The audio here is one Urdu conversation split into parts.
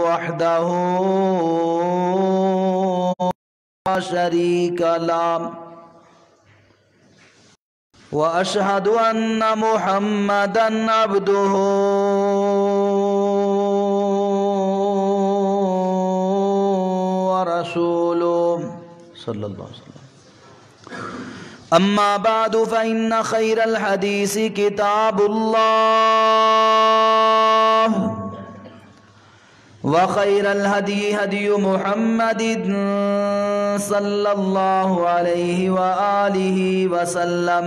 وحده لا شريك له وأشهد أن محمدًا عبده ورسوله صلى الله عليه وسلم. أما بعد فإن خير الحديث كتاب الله وخير الهدي هدي محمد صلى الله عليه وآله وسلم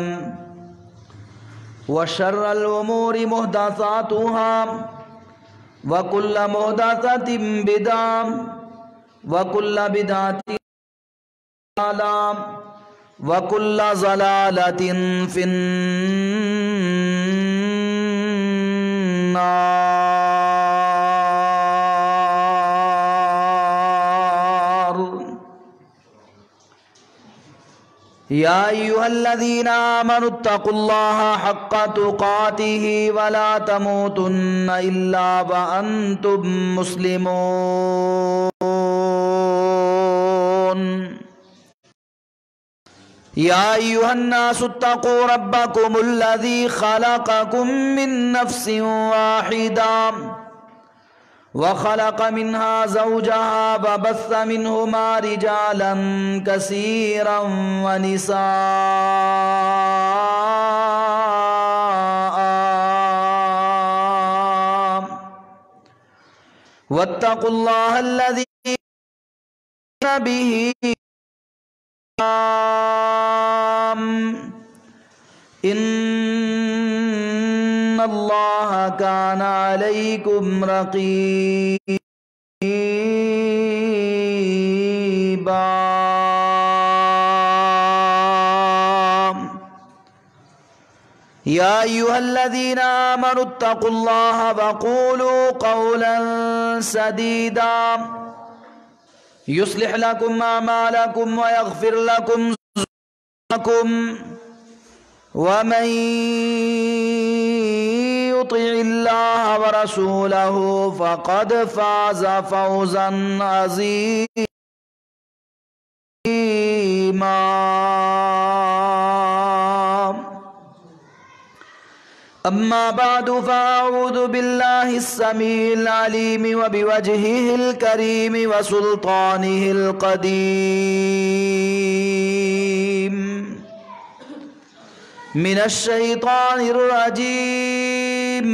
وشر الأمور محدثاتها وكل محدثة بدعة وكل بدعة ضلالة وكل ضلالة في النار. يا أيها الذين آمنوا اتقوا الله حق تقاته ولا تموتن إلا وأنتم مسلمون. يا أيها الناس اتقوا ربكم الذي خلقكم من نفس واحدة وخلق منها زوجها وبث منهما رجالا كثيرا ونساء واتقوا الله الذي به إن الله كان عليكم رقيبا. يا أيها الذين آمنوا اتقوا الله وقولوا قولا سديدا يصلح لكم أعمالكم ويغفر لكم ذنوبكم ومن يطع الله ورسوله فقد فاز فوزا عظيما. أما بعد فأعوذ بالله السميع العليم وبوجهه الكريم وسلطانه القديم من الشيطان الرجيم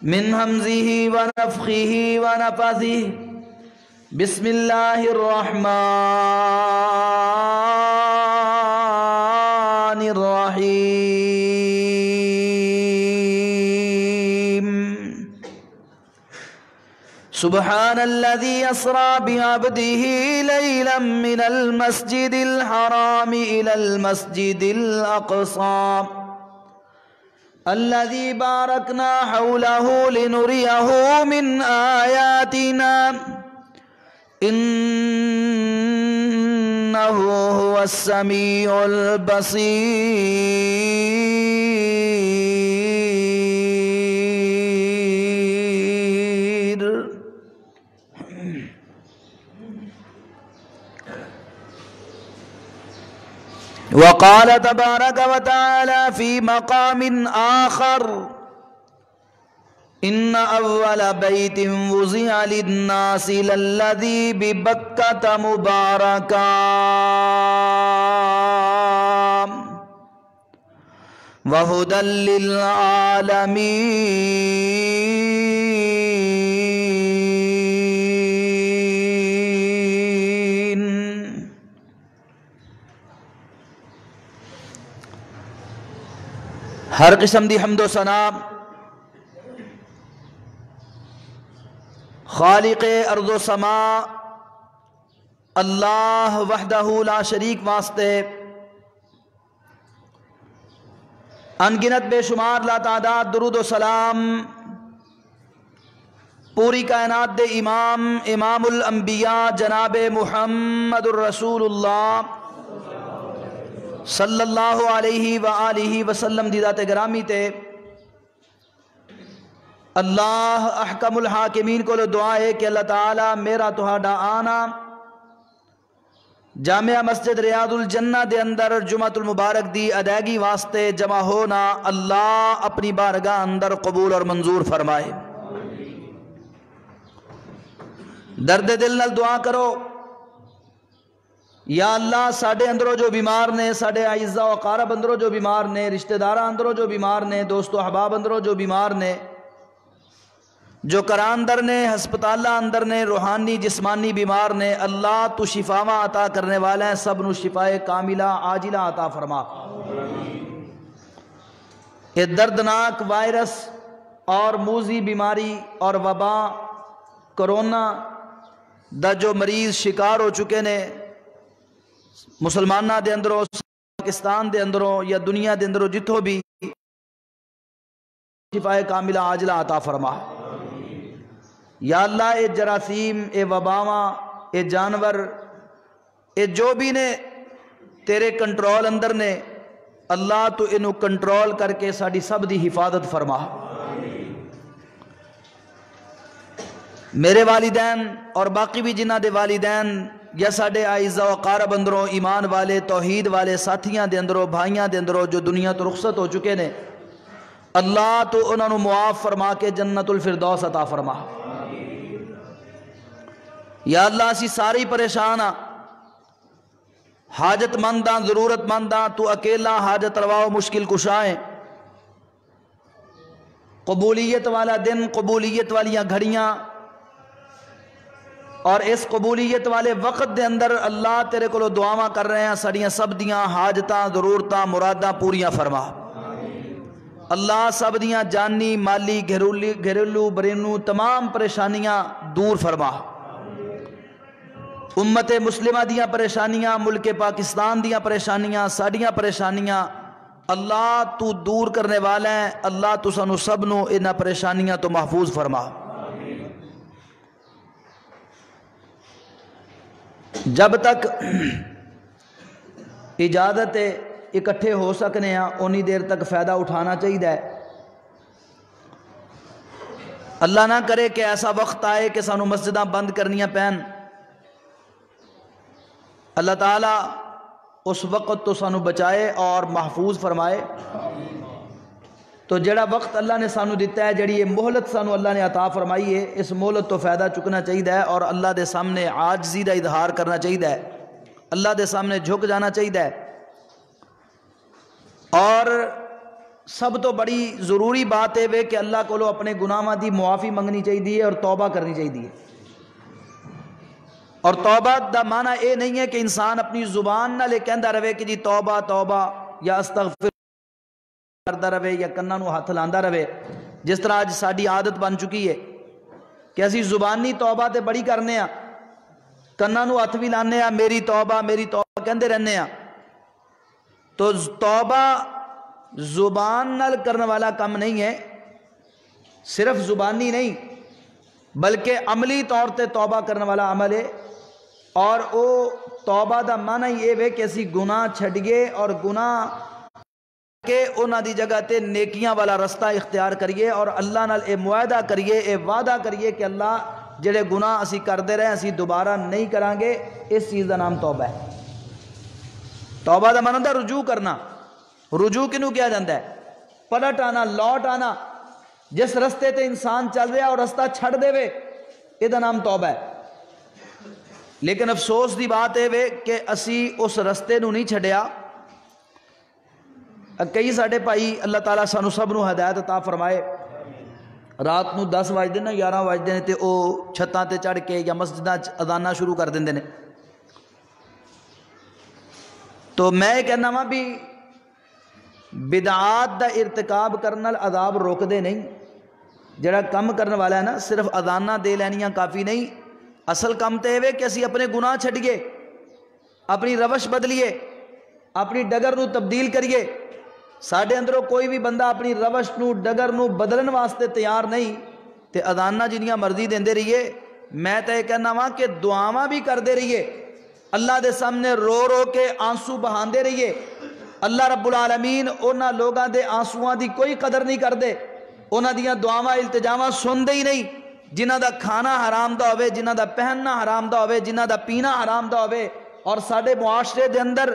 من همزه ونفخه ونفثه. بسم الله الرحمن الرحيم. سبحان الذي أسرى بعبده ليلا من المسجد الحرام إلى المسجد الأقصى الذي باركنا حوله لنريه من آياتنا إنه هو السميع البصير. وقال تبارك وتعالى في مقام آخر إن أول بيت وضع للناس للذي ببكة مباركا وهدى للعالمين. ہر قسم دی حمد و ثنا خالق ارض و سما اللہ وحدہ لا شریک واسطے انگنت بے شمار لا تعداد درود و سلام پوری کائنات دے امام امام الانبیاء جناب محمد الرسول اللہ صلی اللہ علیہ وآلہ وسلم دی ذات گرامی تے اللہ احکم الحاکمین کو دعا ہے کہ اللہ تعالیٰ میرا تہاڈا آنا جامعہ مسجد ریاض الجنہ دے اندر جمعۃ المبارک دی ادائیگی واسطے جمع ہونا اللہ اپنی بارگاہ اندر قبول اور منظور فرمائے۔ درد دل نال دعا کرو، یا اللہ ساڈے اندروں جو بیمار نے، ساڈے اعزاء و اقارب اندروں جو بیمار نے، رشتہ داراں اندروں جو بیمار نے، دوست و احباب اندروں جو بیمار نے، جو کراں اندر نے، ہسپتالاں اندر نے، روحانی جسمانی بیمار نے، اللہ تو شفاواں عطا کرنے والا ہے، سب نو شفائے کاملہ عاجلہ عطا فرما۔ یہ دردناک وائرس اور موذی بیماری اور وبا کرونا دا جو مریض شکار ہو چکے نے مسلمانہ دے اندروں، پاکستان دے اندروں یا دنیا دے اندروں جتھوں بھی، شفائے کاملہ عاجلہ عطا فرما۔ یا اللہ اے جراثیم، اے وباواں، اے جانور، اے جو بھی نے تیرے کنٹرول اندر نے، اللہ تو انہوں کنٹرول کر کے ساڑی سب دی حفاظت فرما۔ میرے والدین اور باقی بھی جنہ دے والدین یا ساڑے اعزاء و اقارب اندروں، ایمان والے، توحید والے ساتھیاں دے اندروں، بھائیاں دے اندروں جو دنیا تو رخصت ہو چکے نے، اللہ تو انہوں نے معاف فرما کے جنت الفردوس عطا فرما۔ یا اللہ اسی ساری پریشان ہاں، حاجت منداں، ضرورت منداں، تو اکیلا حاجت روا و مشکل کشا ہے۔ قبولیت والا دن، قبولیت والیاں گھڑیاں، اور اس قبولیت والے وقت دے اندر اللہ تیرے کو دعاواں کر رہے ہیں، ساڑیاں سب دیاں حاجتاں، ضرورتاں، مراداں پوریاں فرما۔ اللہ سب دیاں جانی، مالی، گھریلو، برینو تمام پریشانیاں دور فرما۔ امت مسلمہ دیاں پریشانیاں، ملک پاکستان دیاں پریشانیاں، ساڑیاں پریشانیاں اللہ تو دور کرنے والا ہے، اللہ تو سانو سب نو انہاں پریشانیاں تو محفوظ فرما۔ جب تک اجازت اکٹھے ہو سکنے ہیں انی دیر تک فائدہ اٹھانا چاہیے۔ اللہ نہ کرے کہ ایسا وقت آئے کہ سانو مسجداں بند کرنیاں پین۔ اللہ تعالیٰ اس وقت تو سانو بچائے اور محفوظ فرمائے۔ تو جڑا وقت اللہ نے سانو دیتا ہے، جڑی یہ مہلت سانو اللہ نے عطا فرمائی ہے، اس مہلت تو فائدہ چکنا چاہیے اور اللہ دے سامنے عاجزی دا اظہار کرنا چاہیے، اللہ دے سامنے جھک جانا چاہیے، اور سب تو بڑی ضروری بات ہے کہ اللہ کو اپنے گناہاں دی معافی منگنی چاہیے اور توبہ کرنی چاہیے۔ اور توبہ دا معنی اے نہیں ہے کہ انسان اپنی زبان نہ لے کہندا رہے کہ جی توبہ توبہ یا استغفر کردا رہے یا کناں نو ہاتھ لاندا رہے، جس طرح آج ساڈی عادت بن چکی ہے کہ اسی زبانی توبہ تے بڑی کرنے ہاں، کناں نو ہاتھ بھی لانے ہاں، میری توبہ کہندے رہنے ہاں۔ تو توبہ زبان نال کرنے والا کم نہیں ہے، صرف زبانی نہیں بلکہ عملی طور تے توبہ کرنے والا عمل ہے، اور او توبہ دا معنی یہ ہے کہ اسی گناہ چھڑیے اور گناہ کہ انہاں دی جگہ تے نیکیاں والا رستہ اختیار کریے اور اللہ نال اے معاہدہ کریے، اے وعدہ کریے کہ اللہ جڑے گناہ اسی کردے رہے اسی دوبارہ نہیں کران گے۔ اس چیز دا نام توبہ ہے۔ توبہ دا معنی ہے رجوع کرنا۔ رجوع کنوں کیا جاندہ ہے؟ پلٹ آنا، لوٹ آنا۔ جس رستے تے انسان چل رہا اور رستہ چھڑ دے وے، یہ دا نام توبہ ہے۔ لیکن افسوس دی بات ہے کہ اسی اس رستے نو نہیں چھڑیا۔ کئی ساڑھے بھائی اللہ تعالیٰ سانو سب نو ہدایت عطا فرمائے، رات نو 10 بجے نا 11 بجے نے تے او چھتاں تے چڑھ کے یا مسجداں اذاناں شروع کر دیندے نے۔ تو میں کہنا وا بھی بدعات دا ارتکاب کرنا عذاب روک دے نہیں، جڑا کم کرنے والا ہے نا صرف اذاناں دے لینیاں کافی نہیں، اصل کم تے ہے کہ اسی اپنے گناہ چھڑیے، اپنی روش بدلیے، اپنی ڈگر نو تبدیل کریے۔ ساڑھے اندروں کوئی بھی بندہ اپنی روش نو ڈگر نو بدلن واسطے تیار نہیں تے اذاناں جنیاں مرضی دیندے رہیے۔ میں تے کہنا وا کہ دعاواں بھی کردے رہیے، اللہ دے سامنے رو رو کے آنسو بہاندے رہیے۔ اللہ رب العالمین انہاں لوگاں دے آنسواں دی کوئی قدر نہیں کردے انہاں دیاں دعاواں التجاواں سندے ہی نہیں، جنہاں دا کھانا حرام دا ہوئے، جنہاں دا پہننا حرام دا ہوئے، جنہاں دا پینا حرام دا ہوئے۔ اور ساڈے معاشرے دے اندر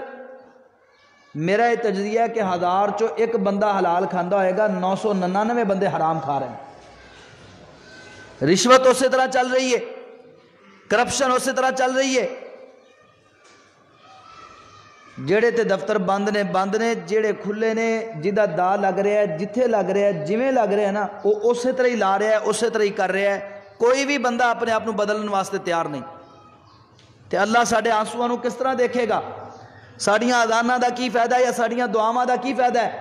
میرا یہ تجزیہ ہے کہ 1000 چو ایک بندہ حلال کھاندا ہوئے گا، 999 بندے حرام کھا رہے ہیں۔ رشوت اسی طرح چل رہی ہے، کرپشن اسی طرح چل رہی ہے۔ جڑے تے دفتر بند نے، جڑے کھلے نے، جدہ دا لگ رہا ہے، جتھے لگ رہا ہے، جویں لگ رہا ہے نا، وہ اسی طرح ہی لا رہا ہے، اسی طرح ہی کر رہا ہے۔ کوئی بھی بندہ اپنے آپ بدلنے واسطے تیار نہیں۔ تے اللہ ساڈے آنسواں نو کس طرح دیکھے گا؟ ساڈیاں اذاناں دا کی فائدہ ہے یا ساڈیاں دعاواں دا کی فائدہ ہے؟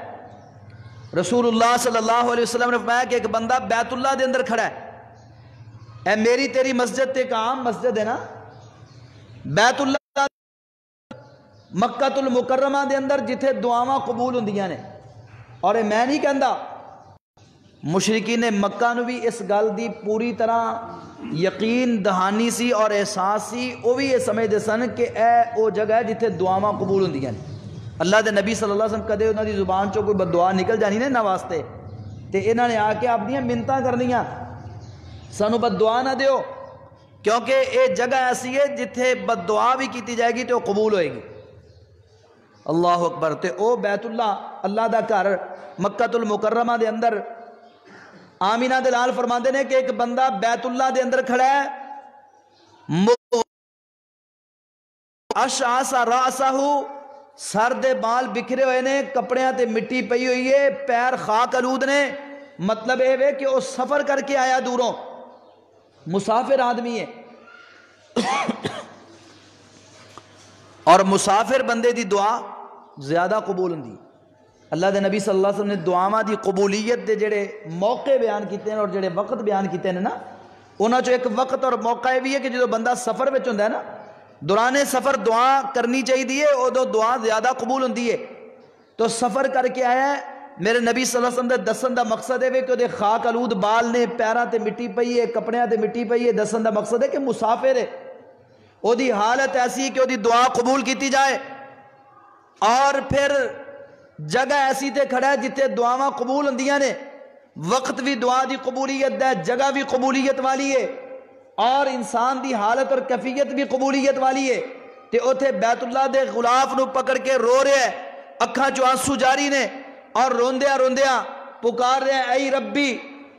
رسول اللہ صلی اللہ علیہ وسلم نے فرمایا کہ ایک بندہ بیت اللہ دے اندر کھڑا ہے، اے میری تیری مسجد تے ایک عام مسجد ہے نا، بیت اللہ مکہ المکرمہ دے اندر جتھے دعاواں قبول ہوندیاں نے۔ اور میں نہیں کہندا، مشرکین مکہ نو بھی اس گل دی پوری طرح یقین دہانی سی اور احساس سی، وہ بھی یہ سمجھدے سن کہ اے او جگہ ہے جتھے دعاواں قبول ہوندیاں نے۔ اللہ دے نبی صلی اللہ علیہ وسلم کدے انہاں دی زبان چوں کوئی بد دعا نکل جانی نے انہاں واسطے تے انہاں نے آ کے اپنیاں منتاں کرنیاں، سانو بد دعا نہ دیو، کیونکہ یہ جگہ ایسی ہے جتھے بد دعا بھی کیتی جائے گی تو قبول ہوئے گی۔ اللہ اکبر۔ تے او بیت اللہ دا گھر مکہ المکرمہ دے اندر آمینہ دلال فرماندے نے کہ ایک بندہ بیت اللہ دے اندر کھڑا ہے، اشعث راسہ، سر دے بال بکھرے ہوئے نے، کپڑیاں تے مٹی پئی ہوئی ہے، پیر خاک آلود نے۔ مطلب اے وے کہ وہ سفر کر کے آیا دوروں، مسافر آدمی ہے۔ اور مسافر بندے دی دعا زیادہ قبول ہوندی۔ اللہ دے نبی صلی اللہ علیہ وسلم نے دعاواں دی قبولیت دے جڑے موقع بیان کیتے ہیں اور جڑے وقت بیان کیتے ہیں نا، انہاں چوں ایک وقت اور موقع یہ بھی ہے کہ جدو بندہ سفر وچ ہوندا ہے نا، دوران سفر دعا کرنی چاہیے، ادو دعا زیادہ قبول ہوندی ہے۔ تو سفر کر کے آیا ہے، میرے نبی صلی اللہ علیہ وسلم دے دسن دا مقصد ہے کہ وہ خاک آلود بال نے، پیراں تے مٹی پئی ہے، کپڑیاں تے مٹی پئی ہے، دسن دا مقصد ہے کہ مسافر ہے، وہ دی حالت ایسی کہ وہ دی دعا قبول کیتی جائے۔ اور پھر جگہ ایسی تے کھڑا ہے جتے دعاواں قبول ہوندیاں نے، وقت بھی دعا دی قبولیت ہے، جگہ بھی قبولیت والی ہے، اور انسان دی حالت اور کیفیت بھی قبولیت والی ہے۔ تے اوتھے بیت اللہ دے غلاف نو پکڑ کے رو رہے ہے، اکھاں چوں آنسو جاری نے، اور روندیاں روندیاں پکار رہے ہیں، اے ربی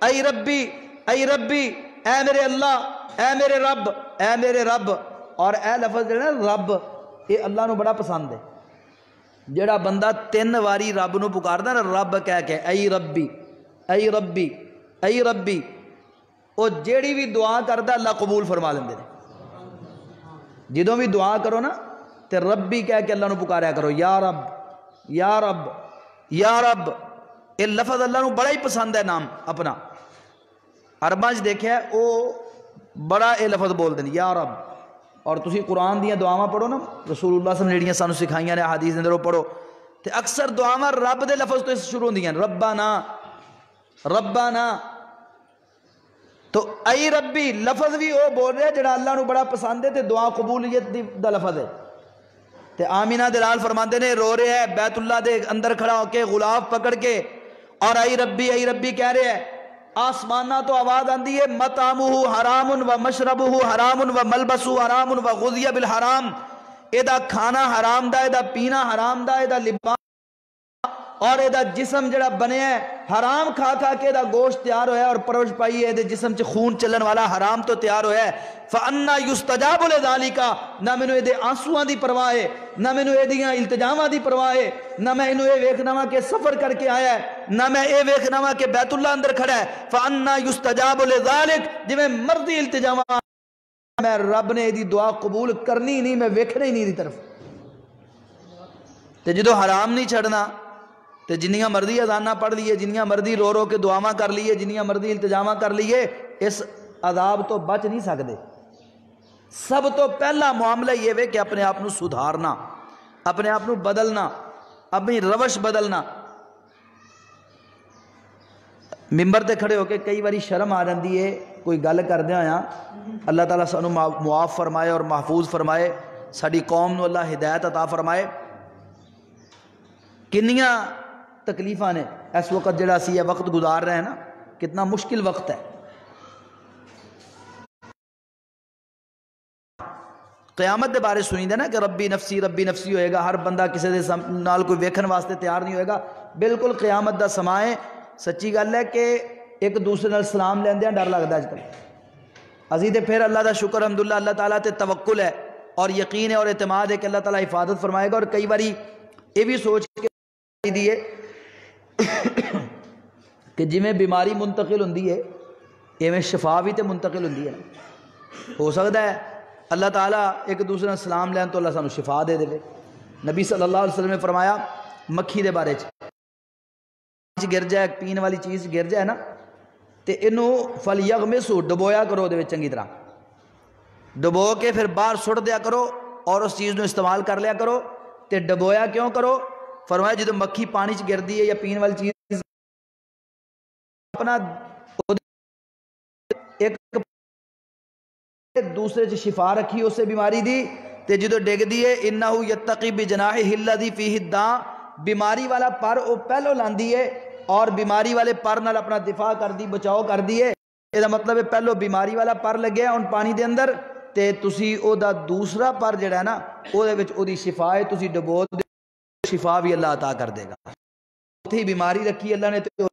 اے ربی اے ربی، اے میرے اللہ، اے میرے رب، اے میرے رب۔ اور اے لفظ جو ہے نا رب، یہ اللہ نو بڑا پسند ہے۔ جڑا بندہ 3 واری رب نو پکاردا نا رب کہہ کے، اے ربی اے ربی اے ربی، وہ جیڑی بھی دعا کردا اللہ قبول فرما لیندے نے۔ جدوں بھی دعا کرو نا تے ربی کہہ کے اللہ نو پکاریا کرو، یا رب یا رب یا رب۔ یہ لفظ اللہ نو بڑا ہی پسند ہے نام اپنا۔ عرباں وچ دیکھیا او بڑا یہ لفظ بول دین یا رب۔ اور تسی قرآن دیاں دعاواں پڑھو نا، رسول اللہ صلی اللہ علیہ وسلم نے جڑیاں سانو سکھائیاں نے حدیث دے اندر پڑھو تے اکثر دعاواں رب دے لفظ تو شروع ہوندیاں، ربنا ربنا۔ تو اے ربی لفظ بھی وہ بول رہے جڑا اللہ نو بڑا پسند ہے تے دعا قبولیت دا لفظ ہے۔ تے آمینہ دلال فرماندے نے رو رہے ہے بیت اللہ دے اندر کھڑا ہو کے غلاف پکڑ کے، اور اے ربی کہہ رہے ہیں۔ آسمانہ تو آواز آندی ہے، مطعمہ حرام و مشربہ حرام و ملبسہ حرام و غذی بالحرام، ایدہ کھانا حرام دا، ایدہ پینا حرام دا، ایدہ لباس اور ایدہ جسم جڑا بنے ہے حرام کھا کھا کے ایدہ گوشت تیار ہویا اور پرورش پائی ہے، ایدہ جسم چ خون چلن والا حرام تو تیار ہویا ہے۔ فَأَنَّا يُسْتَجَابُ لِذَالِكَ، نہ مینوں ایدے آنسواں دی پرواہ ہے، نہ مینوں ایدیاں التجاواں دی پرواہ ہے، نہ میں انہوں اے ویکھنا وا کہ سفر کر کے آیا ہے، نہ میں اے ویکھنا وا کہ بیت اللہ اندر کھڑا ہے۔ فَأَنَّا يُسْتَجَابُ لِذَالِكَ، جی میں مرضی التجاواں، میں رب نے دی دعا قبول کرنی نہیں، میں ویکھنا ہی نہیں دی طرف۔ تے جدو حرام نہیں چھڑنا تے جنیاں مرضی اذاناں پڑھ لیے، جنیاں مرضی رو رو کے دعاواں کر لیے، جنیاں مرضی التجاواں کر لیے، اس عذاب تو بچ نہیں سکتے۔ سب تو پہلا معاملہ یہ ہے کہ اپنے آپ نو سدھارنا، اپنے آپ نو بدلنا، اپنی روش بدلنا۔ ممبر تے کھڑے ہو کے کئی باری شرم آ جاندی ہے کوئی گل کردے ہویا، اللہ تعالیٰ سانو معاف فرمائے اور محفوظ فرمائے، ساری قوم نو اللہ ہدایت عطا فرمائے۔ کنیاں تکلیفاں نے اس وقت جڑا سی وقت گزار رہے ہیں نا، کتنا مشکل وقت ہے. قیامت دے بارے سنی دے نا کہ ربی نفسی ہوئے گا. ہر بندہ کسی دے نال کوئی ویکھن واسطے تیار نہیں ہوئے گا. بالکل قیامت دا سما ہے. سچی گل ہے کہ ایک دوسرے نال سلام لیندیاں ڈر لگتا اج کل. اسی تے پھر اللہ دا شکر الحمدللہ اللہ تعالیٰ تے توکل ہے اور یقین ہے اور اعتماد ہے کہ اللہ تعالیٰ حفاظت فرمائے گا. اور کئی باری یہ بھی سوچ کے دیے کہ جویں بیماری منتقل ہوندی ہے ایویں شفا بھی تے منتقل ہوندی ہے. ہو سکتا ہے اللہ تعالیٰ ایک دوسرے نے سلام لین تو اللہ سانو شفا دے دے. نبی صلی اللہ علیہ وسلم نے فرمایا مکھی دے بارے گر جائے, پین والی چیز گر جائے نا تے اینو فلیغمسو ڈبویا کرو دے وچ چنگی طرح ڈبو کے پھر باہر سٹ دیا کرو اور اس چیز نو استعمال کر لیا کرو. تے ڈبویا کیوں کرو؟ فرمایا جدو مکھی پانی چ گردی ہے یا پین والی چیز اپنا ایک دوسرے چ شفا رکھی اسے بیماری دی تے جدو ڈگ دی ہے انہو یتقی بجناحہ الذی فیہ الداء, بیماری والا پر او پہلو لاندی ہے اور بیماری والے پر نال اپنا دفاع کر دی, بچاؤ کر دی ہے. یہ دا مطلب ہے پہلو بیماری والا پر لگیا ان پانی دے اندر تے تسی او دا دوسرا پر جڑا ہے نا او دے وچ او دی شفا ہے, تسی ڈبو دے شفا بھی اللہ عطا کر دے گا. اتھی بیماری رکھی اللہ نے تے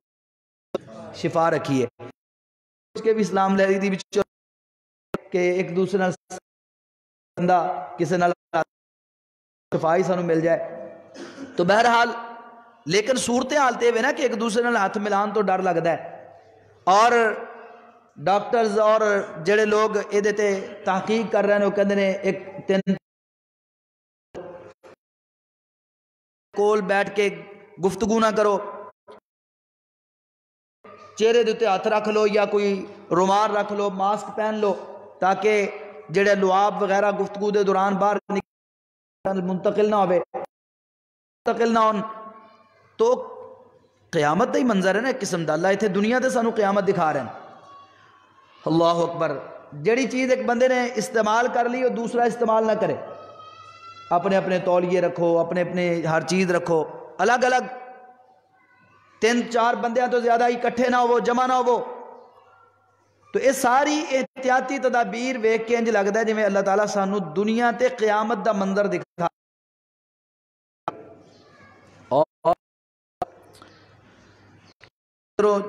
شفا رکھی ہے. اس کے بھی اسلام لے دی وچ کہ ایک دوسرے نال بندہ کسی نال شفائی سانو مل جائے. تو بہرحال لیکن صورتحال تے نا کہ ایک دوسرے نال ہاتھ ملان تو ڈر لگتا ہے. اور ڈاکٹرز اور جڑے لوگ یہ تحقیق کر رہے ہیں وہ کہتے ہیں ایک تین کول بیٹھ کے گفتگو نہ کرو, چہرے دے ہاتھ رکھ لو یا کوئی رومال رکھ لو, ماسک پہن لو تاکہ جڑے لعاب وغیرہ گفتگو دے دوران باہر منتقل نہ ہوئے منتقل نہ ہون. تو قیامت دا ہی منظر ہے نا ایک قسم دا. اللہ اتنے دنیا تے سانو قیامت دکھا رہے ہیں. اللہ اکبر. جڑی چیز ایک بندے نے استعمال کر لی وہ دوسرا استعمال نہ کرے. اپنے اپنے تولیے رکھو, اپنے اپنے ہر چیز رکھو الگ الگ, 3-4 بندیاں تو زیادہ اکٹھے نہ ہو, جمع نہ ہو. تو یہ ساری احتیاطی تدابیر ویکھ کے انج لگتا ہے جویں اللہ تعالیٰ سانو دنیا تے قیامت دا منظر دکھا.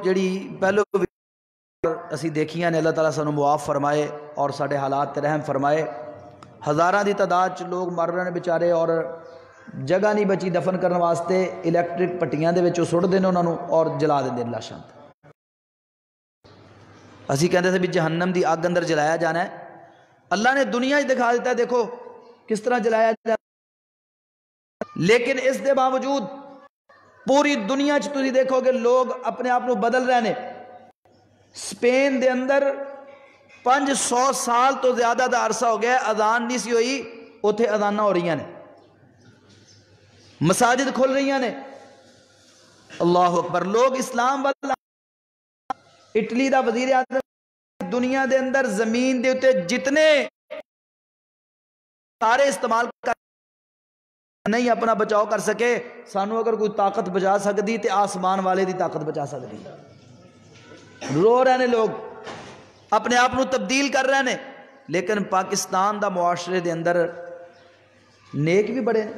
جڑی پہلو اسی دیکھیاں نے اللہ تعالیٰ سانو معاف فرمائے اور ساڈے حالات تے رحم فرمائے. ہزاراں دی تعداد چ لوگ مر رہے ہیں بیچارے اور جگہ نہیں بچی دفن کرنے واسطے. الیکٹرک پٹیاں دے وچ سٹ دینے انہاں نو اور جلا دیندے لاشاں. اسی کہندے تھے بھی جہنم دی اگ اندر جلایا جانا ہے. اللہ نے دنیا ہی دکھا دیتا ہے دیکھو کس طرح جلایا جانا. لیکن اس دے باوجود پوری دنیا چ تسی دیکھو کہ لوگ اپنے آپ کو بدل رہے ہیں. سپین دے اندر 500 سال تو زیادہ دا عرصہ ہو گیا اذان نہیں سی ہوئی, اوتھے اذانہ ہو رہی ہیں, مساجد کھل رہی ہیں. اللہ اکبر. لوگ اسلام والا. اٹلی دا وزیر اعظم دنیا دے اندر زمین دے اتے جتنے سارے استعمال کر نہیں اپنا بچاؤ کر سکے, سانو اگر کوئی طاقت بچا سکتی تے آسمان والے دی طاقت بچا سکتی. رو رہے ہیں لوگ, اپنے آپ کو تبدیل کر رہے ہیں. لیکن پاکستان دا معاشرے دے اندر نیک بھی بڑے ہیں,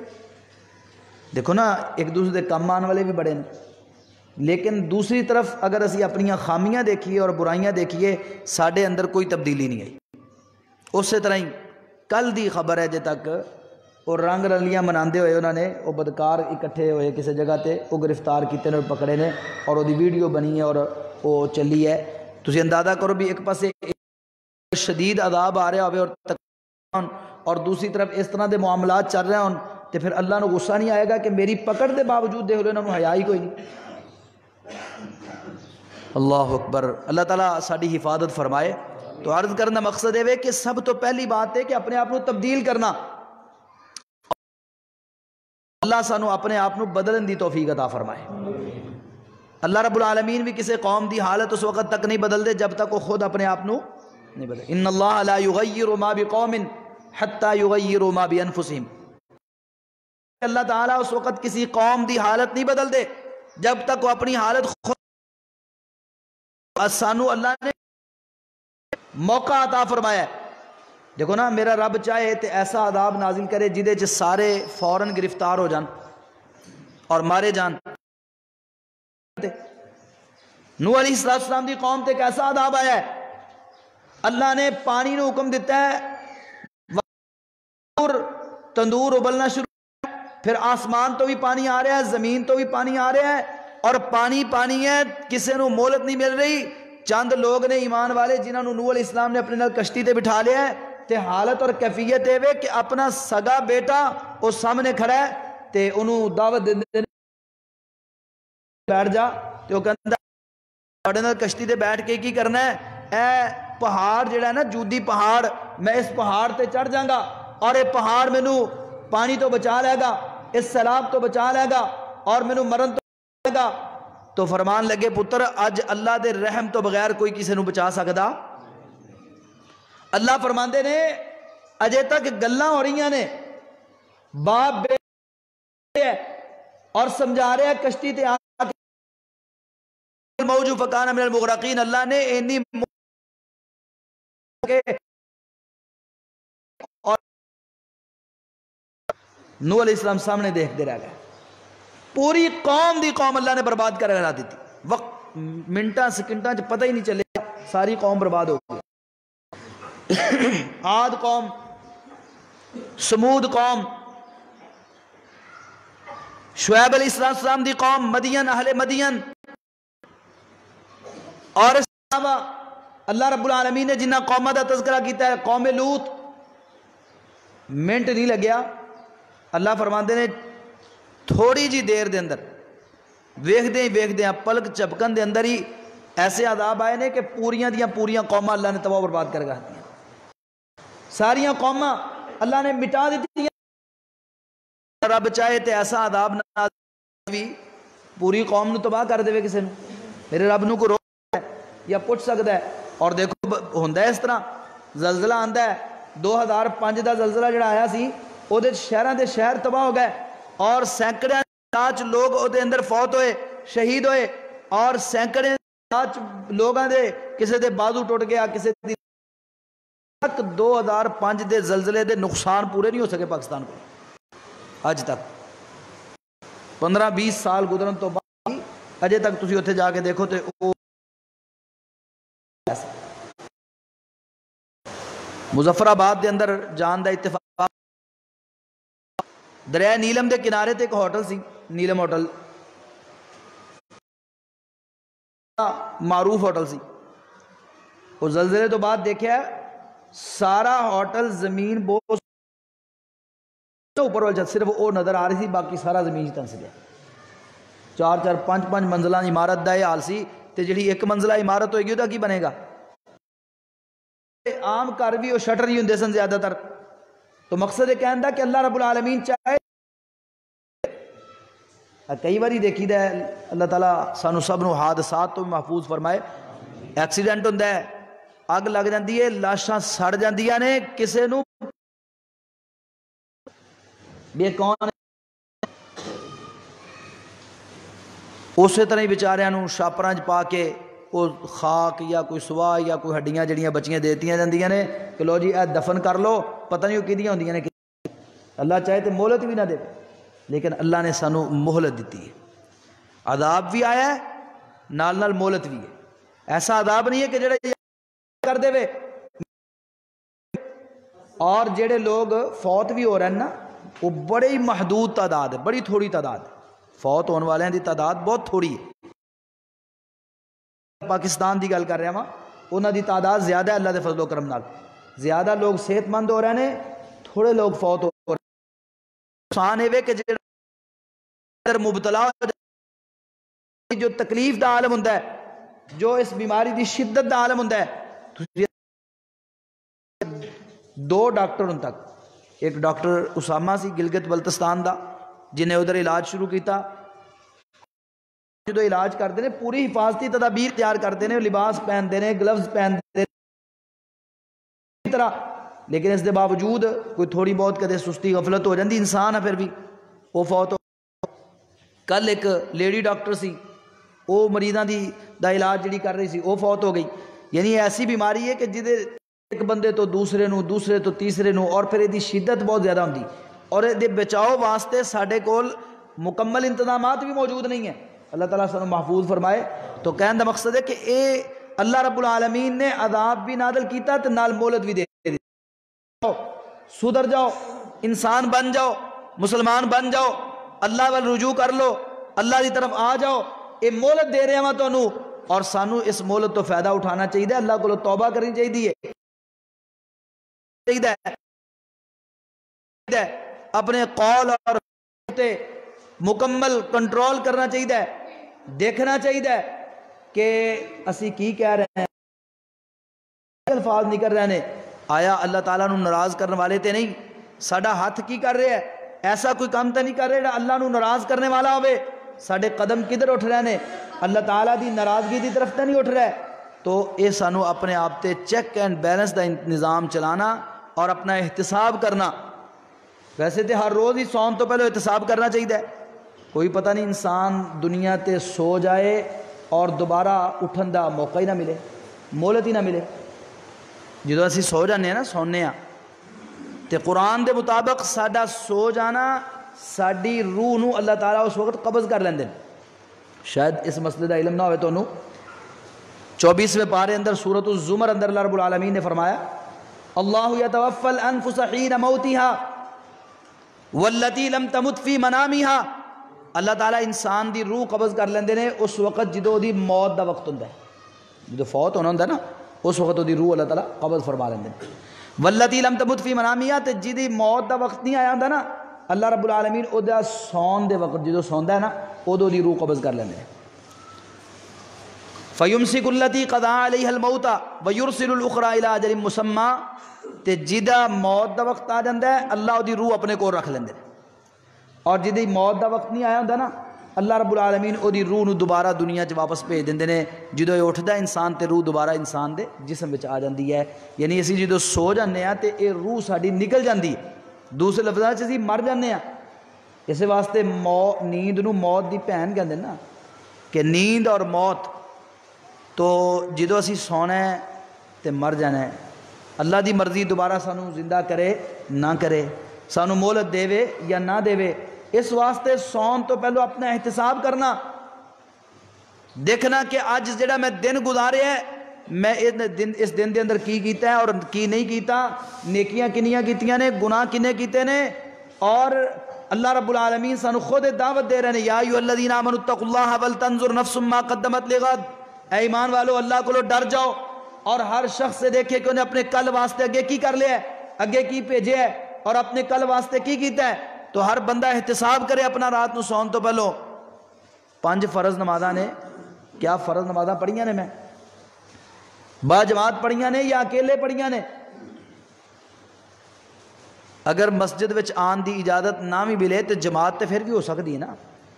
دیکھو نا ایک دوسرے دے کام آنے والے بھی بڑے ہیں. لیکن دوسری طرف اگر اسی اپنی خامیاں دیکھیے اور برائیاں دیکھیے ساڈے اندر کوئی تبدیلی نہیں آئی. اسی طرح ہی کل دی خبر ہے جے تک اور رنگ رلیاں مناندے ہوئے انہوں نے وہ بدکار اکٹھے ہوئے کسی جگہ تے وہ گرفتار کیتے نے, پکڑے نے اور وہ ویڈیو بنی ہے اور وہ چلی ہے. تسی اندازہ کرو بھی ایک پاسے شدید عذاب آ رہا ہوئے اور دوسری طرف اس طرح دے معاملات چل رہے ہوں تے پھر اللہ نو غصہ نہیں آئے گا کہ میری پکڑ دے باوجود دے ہوئے انہوں نے حیا ہی کوئی نہیں. اللہ اکبر. اللہ تعالیٰ ساری حفاظت فرمائے. تو عرض کرنا مقصد ہے کہ سب تو پہلی بات ہے کہ اپنے آپ کو تبدیل کرنا. اللہ سانو اپنے آپ کو بدلن دی توفیق عطا فرمائے. اللہ رب العالمین بھی کسی قوم دی حالت اس وقت تک نہیں بدل دے جب تک وہ خود اپنے آپ کو نہیں بدلے. ان اللہ لا یغیر ما بقوم حتی یغیروا ما بانفسہم. اللہ تعالیٰ اس وقت کسی قوم دی حالت نہیں بدل دے جب تک وہ اپنی حالت خود سانو اللہ نے موقع عطا فرمایا ہے. دیکھو نا میرا رب چاہے تو ایسا عذاب نازل کرے جدے چ سارے فوراً گرفتار ہو جان اور مارے جان. نوح علیہ السلام دی قوم تے کیسا عذاب آیا ہے. اللہ نے پانی نو حکم دیتا ہے تندور ابلنا شروع، پھر آسمان تو بھی پانی آ رہا ہے، زمین تو بھی پانی آ رہا ہے، اور پانی ہے، کسے نو مہلت نہیں مل رہی. چند لوگ نے ایمان والے جنہوں نے نوح علیہ السلام نے اپنے نال کشتی تے بٹھا لیا ہے، تے حالت اور کیفیت یہ کہ اپنا سگا بیٹا وہ سامنے کھڑا ہے تے انہوں دعوت دے بیٹھ جا، تے وہ کہندا اپنے نال کشتی تے بیٹھ کے کی کرنا ہے، اے پہاڑ جڑا ہے نا جودی پہاڑ، میں اس پہاڑ تے چڑھ جاؤں گا اور یہ پہاڑ مینوں پانی تو بچا لے گا، اس سیلاب تو بچا لے گا اور مینوں مرن تو بچا لے گا. تو فرمان لگے پتر اج اللہ دے رحم تو بغیر کوئی کسی نو بچا سکدا. اللہ فرماندے نے اجے تک گلاں ہو رہی نے، باپ بیٹے اور سمجھا رہے ہیں کشتی تے آ موج فکان من المغرقین. اللہ نے اینی اور نوح علیہ السلام سامنے دیکھتے رہ گئے، پوری قوم دی قوم اللہ نے برباد کر رہا دی تھی. وقت منٹاں سیکنڈاں چ پتہ ہی نہیں چلے ساری قوم برباد ہو گئی. عاد قوم، سمود قوم، شعیب علیہ السلام دی قوم، مدین، اہل مدین، اور اس علاوہ اللہ رب العالمین نے جنہ قومہ دا تذکرہ کیتا ہے قوم لوط، منٹ نہیں لگیا اللہ فرماندے نے تھوڑی جی دیر دے اندر ویکھ دیں پلک چپکن دے اندر ہی ایسے عذاب آئے نے کہ پوریاں قوماں اللہ نے تباہ و برباد کر گیا. ساریاں قوماں اللہ نے مٹا دیتی. رب چاہے تے ایسا عذاب نہ بھی پوری قوم نو تباہ کر دے کسے نو. میرے رب نو کو روک ہے یا پوچھ سکتا ہے. اور دیکھو ہوندا ہے اس طرح زلزلہ آندا ہے 2005 دا زلزلہ جڑا آیا سی او دے شہراں دے شہر تباہ ہو گئے اور سینکڑے لوگ او دے اندر فوت ہوئے، شہید ہوئے، اور سینکڑے لوگاں دے کسے دے بازو ٹوٹ گیا، کسے دی تک 2005 دے زلزلے دے نقصان پورے نہیں ہو سکے پاکستان کو اج تک. 15-20 سال گزرن تو بعد اجے تک تسی اوتھے جا کے دیکھو تے او مظفر آباد دے اندر جان دا اتفاق دریائے نیلم دے کنارے تے ایک ہوٹل سی، نیلم ہوٹل، معروف ہوٹل سی. وہ زلزلے تو بعد دیکھا سارا ہوٹل زمین بہت اوپر وال صرف وہ نظر آ رہی سی، باقی سارا زمین تن سے گیا. 4-4 5-5 منزلہ عمارت دا یہ حال سی تے جڑی ایک منزلہ عمارت ہوئے گی وہ کی بنے گا. عام گھر بھی وہ شٹر ہی ہوندے سن زیادہ تر. تو مقصد یہ کہندا کہ اللہ رب العالمین چاہے کئی باری دیکھی دا ہے اللہ تعالیٰ سانو سب نو حادثات تو محفوظ فرمائے. ایکسیڈنٹ ہوندا ہے، اگ لگ جاندی ہے، لاشاں سڑ جاندیاں نے، کسے نو بے کون اسی طرح ہی بیچاریاں نو شاپراں چ پا کے وہ خاک یا کوئی سواہ یا کوئی ہڈیاں جڑیاں بچیاں دیتیاں جاندیاں نے کہ لو جی اے دفن کر لو، پتہ نہیں وہ کدیاں ہوندیاں نے. اللہ چاہے تو مہلت بھی نہ دے، لیکن اللہ نے سانو مہلت دیتی ہے. عذاب بھی آیا ہے نال نال مہلت بھی ہے. ایسا عذاب نہیں ہے کہ جڑے کر دے وے. اور جڑے لوگ فوت بھی ہو رہے ہیں نا وہ بڑے ہی محدود تعداد ہے، بڑی تھوڑی تعداد ہے. فوت ہونے والے دی تعداد بہت تھوڑی ہے. پاکستان دی گل کر رہا ہاں، انہاں دی تعداد زیادہ ہے اللہ دے فضل و کرم نال. زیادہ لوگ صحت مند ہو رہے ہیں، تھوڑے لوگ فوت ہو رہے ہیں. نقصان ہے کہ جڑا مبتلا ہو جو تکلیف دا عالم ہوندا ہے، جو اس بیماری دی شدت دا عالم ہوندا ہے. 2 ڈاکٹر ان تک، ایک ڈاکٹر اسامہ سی گلگت بلتستان دا جنہیں ادھر علاج شروع کیتا. جو علاج کرتے ہیں پوری حفاظتی تدابیر تیار کرتے ہیں، لباس پہنتے ہیں، گلوز پہنتے ہیں طرح، لیکن اس دے باوجود کوئی تھوڑی بہت کدے سستی غفلت ہو جاندی انسان ہے پھر بھی وہ فوت ہو. کل ایک لیڈی ڈاکٹر سی وہ مریضاں دی دا علاج جڑی کر رہی سی وہ فوت ہو گئی. یعنی ایسی بیماری ہے کہ جدے ایک بندے تو دوسرے نو، دوسرے تو تیسرے نو، اور پھر یہ شدت بہت زیادہ ہوندی، اور یہ بچاؤ واسطے ساڈے کول مکمل انتظامات بھی موجود نہیں ہیں. اللہ تعالیٰ سانو محفوظ فرمائے. تو کہنے دا مقصد ہے کہ اے اللہ رب العالمین نے عذاب بھی نازل کیتا تے نال مہلت بھی دے دی. سدھر جاؤ، انسان بن جاؤ، مسلمان بن جاؤ، اللہ وال رجوع کر لو، اللہ کی طرف آ جاؤ. اے مہلت دے رہے ہیں تانوں، اور سانو اس مہلت تو فائدہ اٹھانا چاہیے. اللہ کو توبہ کرنی چاہیے، اپنے قول اور مکمل کنٹرول کرنا چاہیے، دیکھنا چاہیے کہ اسی کی کہہ رہے ہیں، الفاظ نکل رہے ہیں، آیا اللہ تعالیٰ نو ناراض کرنے والے تے نہیں؟ ساڈا ہاتھ کی کر رہے ہیں؟ ایسا کوئی کام تو نہیں کر رہے اللہ نو ناراض کرنے والا ہوئے. ساڈے قدم کدھر اٹھ رہے ہیں؟ اللہ تعالیٰ دی ناراضگی دی طرف تو نہیں اٹھ رہا ہے. تو یہ سانو اپنے آپ تے چیک اینڈ بیلنس دا نظام چلانا اور اپنا احتساب کرنا. ویسے تو ہر روز ہی سون تو پہلے احتساب کرنا چاہیے. کوئی پتہ نہیں انسان دنیا تے سو جائے اور دوبارہ اٹھن دا موقع ہی نہ ملے، مہلت ہی نہ ملے. جدو اسی سو جانے ہیں نا، سونے ہیں تے قرآن دے مطابق ساڈا سو جانا ساڈی روح نو اللہ تعالیٰ اس وقت قبض کر لیندے. شاید اس مسئلے دا علم نہ ہوئے تو 24ویں پارے اندر سورۃ الزمر اندر اللہ رب العالمین نے فرمایا اللہ یتوفی الانفس حین موتها واللتی لم تمت فی منامها. اللہ تعالیٰ انسان دی روح قبض کر لیندے نے اس وقت جدو دی موت دا وقت ہوندا ہے، جدو فوت ہونا ہوندا ہے نا اس وقت دی روح اللہ تعالیٰ قبض فرما لیندے نے. واللتی لم تمت فی منامها تے جدی موت دا وقت نہیں آیا ہوندا نا اللہ رب العالمین او دا سون دے وقت جدو سوندا ہے نا ادو دی روح قبض کر لیندے. فیمسک التی قضا علیہ الموت ویرسل الاخری الی اجل مسمی. تے جدا موت دا وقت آ جاندا ہے اللہ دی روح اپنے کول رکھ لیندے، اور جدی موت دا وقت نہیں آیا ہوندا نا اللہ رب العالمین او دی روح نو دوبارہ دنیا چ واپس بھیج دیندے نے. جدو یہ اٹھدا انسان تے روح دوبارہ انسان دے جسم وچ آ جاندی ہے. یعنی اسی جدو سو جانے ہیں تے اے روح ساڈی نکل جاندی ہے، دوسرے لفظاں وچ اسی مر جانے ہیں. اس واسطے نیند نو موت دی بہن کہندے نا، کہ نیند اور موت. تو جدو اسی سونا ہے تے مر جانا ہے. اللہ دی مرضی دوبارہ سانو زندہ کرے نہ کرے، سانو مہلت دے یا نہ دے. اس واسطے سون تو پہلو اپنا احتساب کرنا، دیکھنا کہ آج جڑا میں دن گزارے ہے میں اس دن دے اندر کی کیتا ہے اور کی نہیں کیتا، نیکیاں کنیاں کیتیاں نے، گناہ کنے کیتے نے. اور اللہ رب العالمین سانو خود دعوت دے رہے ہیں یا ایھا الذین آمنوا اتقوا اللہ ولتنظر نفس ما قدمت لغد. اے ایمان والو اللہ کو ڈر جاؤ اور ہر شخص سے دیکھے کہ انہیں اپنے کل واسطے اگے کی کر لیا ہے، اگے کی بھیجے ہے اور اپنے کل واسطے کی کیتا ہے. تو ہر بندہ احتساب کرے اپنا رات نو سون تو پہلو. 5 فرض نمازاں نے، کیا فرض نمازاں پڑھیاں نے میں با جماعت پڑھیاں نے یا اکیلے پڑھیاں نے؟ اگر مسجد وچ آن دی اجازت نہ بھی ملے تو جماعت تے پھر بھی ہو سکتی ہے نا،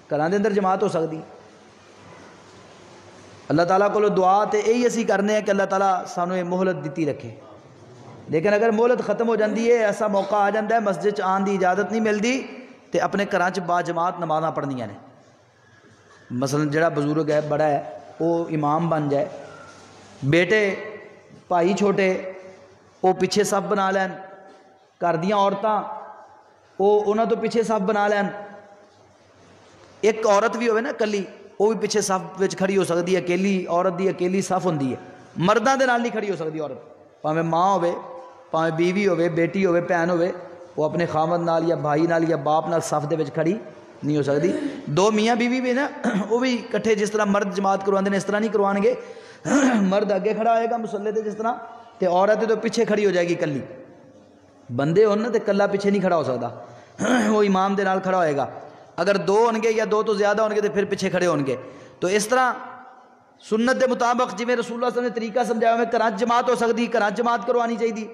گھراں دے اندر جماعت ہو سکتی. اللہ تعالیٰ کو دعا تے یہی اسی کرنے ہیں کہ اللہ تعالیٰ سانو یہ مہلت دیتی رکھے. لیکن اگر مہلت ختم ہو جاندی ہے، ایسا موقع آ جاندہ ہے مسجد آن دی اجازت نہیں ملتی تے اپنے گھراں چ با جماعت نمازاں پڑھنیاں نے. مثلا جڑا بزرگ ہے بڑا ہے وہ امام بن جائے، بیٹے بھائی چھوٹے وہ پیچھے صف بنا لین، گھر دیاں عورتاں وہ انہاں تو پیچھے صف بنا لین. ایک عورت بھی ہوئے نا کلی وہ بھی پیچھے صف وچ کھڑی ہو سکتی ہے. اکیلی عورت دی اکیلی صف ہوندی ہے، مرداں دے نال نہیں کھڑی ہو سکتی عورت. پاویں ماں ہوئے، پاویں بیوی ہوئے، بیٹی ہوئے، بہن ہوئے، وہ اپنے خامد نال یا بھائی نال یا باپ نال صف دے وچ کھڑی نہیں ہو سکتی. 2 میاں بیوی بھی نا وہ بھی کٹھے جس طرح مرد جماعت کرواندے نے اس طرح نہیں کروان گے. مرد اگے کھڑا ہوئے گا مصلی تے جس طرح، تے عورت تو پیچھے کھڑی ہو جائے گی کلی. بندے ہون نا تے کلا پیچھے نہیں کھڑا ہو سکتا، وہ امام دے نال کھڑا ہوئے گا. اگر 2 ہون گے یا 2 تو زیادہ ہون گے تو پھر پیچھے کھڑے ہون گے. تو اس طرح سنت دے مطابق جی میں رسول اللہ صلی اللہ علیہ وسلم نے طریقہ سمجھایا میں گھراں جماعت ہو سکتی، گھراں جماعت کروانی چاہیے.